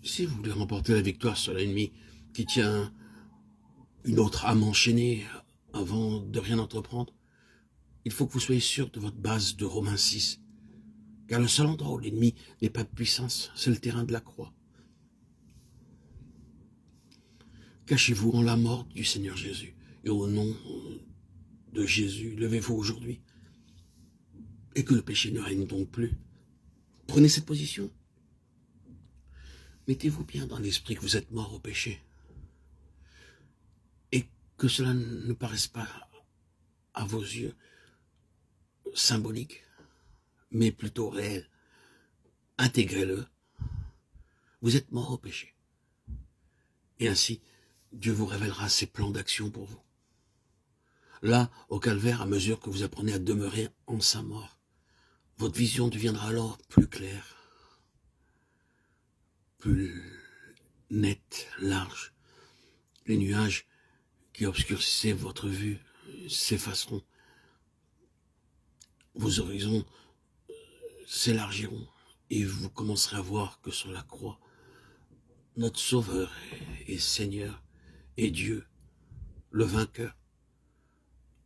Si vous voulez remporter la victoire sur l'ennemi qui tient une autre âme enchaînée avant de rien entreprendre, il faut que vous soyez sûr de votre base de Romains 6. Car le seul endroit où l'ennemi n'est pas de puissance, c'est le terrain de la croix. Cachez-vous en la mort du Seigneur Jésus. Et au nom de Jésus, levez-vous aujourd'hui. Et que le péché ne règne donc plus. Prenez cette position. Mettez-vous bien dans l'esprit que vous êtes mort au péché. Et que cela ne paraisse pas à vos yeux symbolique, mais plutôt réel. Intégrez-le. Vous êtes mort au péché. Et ainsi, Dieu vous révélera ses plans d'action pour vous. Là, au calvaire, à mesure que vous apprenez à demeurer en sa mort, votre vision deviendra alors plus claire, plus nette, large. Les nuages qui obscurcissaient votre vue s'effaceront. Vos horizons s'élargiront et vous commencerez à voir que sur la croix, notre Sauveur et Seigneur et Dieu, le vainqueur,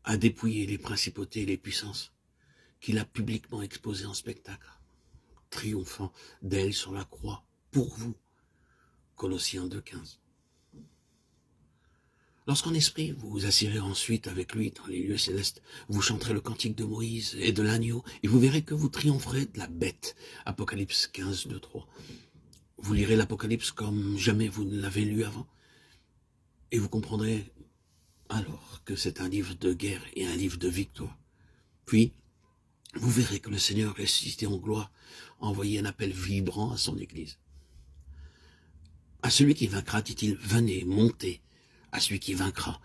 a dépouillé les principautés et les puissances qu'il a publiquement exposées en spectacle, triomphant d'elles sur la croix pour vous. Colossiens 2,15. Lorsqu'en esprit vous vous assirez ensuite avec lui dans les lieux célestes, vous chanterez le cantique de Moïse et de l'agneau, et vous verrez que vous triompherez de la bête. Apocalypse 15, 2, 3. Vous lirez l'Apocalypse comme jamais vous ne l'avez lu avant, et vous comprendrez alors que c'est un livre de guerre et un livre de victoire. Puis, vous verrez que le Seigneur ressuscité en gloire a envoyé un appel vibrant à son Église. À celui qui vaincra, dit-il, venez, montez. À celui qui vaincra,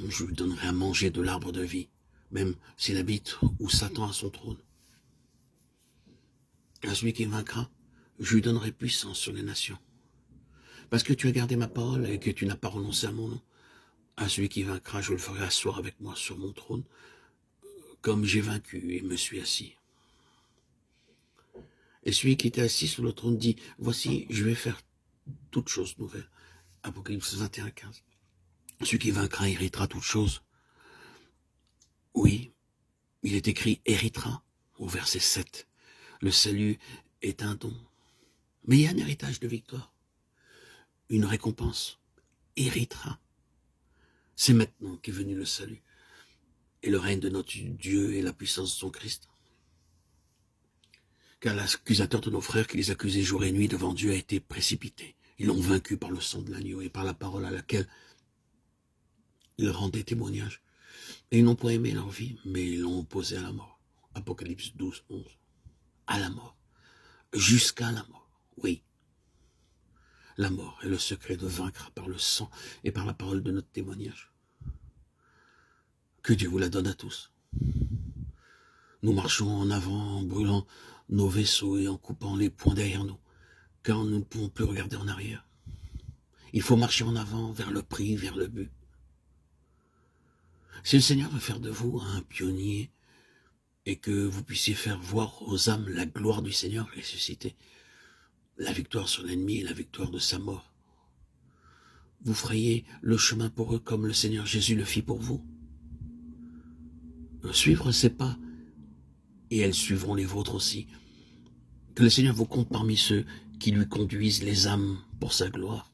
je lui donnerai à manger de l'arbre de vie, même s'il habite où Satan a son trône. À celui qui vaincra, je lui donnerai puissance sur les nations. Parce que tu as gardé ma parole et que tu n'as pas renoncé à mon nom. À celui qui vaincra, je le ferai asseoir avec moi sur mon trône, comme j'ai vaincu et me suis assis. Et celui qui était assis sur le trône dit, voici, je vais faire toutes choses nouvelles. Apocalypse 21, 15. Celui qui vaincra héritera toutes choses. Oui, il est écrit héritera au verset 7. Le salut est un don. Mais il y a un héritage de victoire. Une récompense. Héritera. C'est maintenant qu'est venu le salut. Et le règne de notre Dieu et la puissance de son Christ. Car l'accusateur de nos frères qui les accusait jour et nuit devant Dieu a été précipité. Ils l'ont vaincu par le sang de l'agneau et par la parole à laquelle ils rendaient témoignage. Et ils n'ont pas aimé leur vie, mais ils l'ont opposé à la mort. Apocalypse 12, 11. À la mort. Jusqu'à la mort. Oui. La mort est le secret de vaincre par le sang et par la parole de notre témoignage. Que Dieu vous la donne à tous. Nous marchons en avant en brûlant nos vaisseaux et en coupant les poings derrière nous, car nous ne pouvons plus regarder en arrière. Il faut marcher en avant vers le prix, vers le but. Si le Seigneur veut faire de vous un pionnier et que vous puissiez faire voir aux âmes la gloire du Seigneur ressuscité, la victoire sur l'ennemi et la victoire de sa mort, vous frayez le chemin pour eux comme le Seigneur Jésus le fit pour vous. Suivre ses pas, et elles suivront les vôtres aussi. Que le Seigneur vous compte parmi ceux qui lui conduisent les âmes pour sa gloire.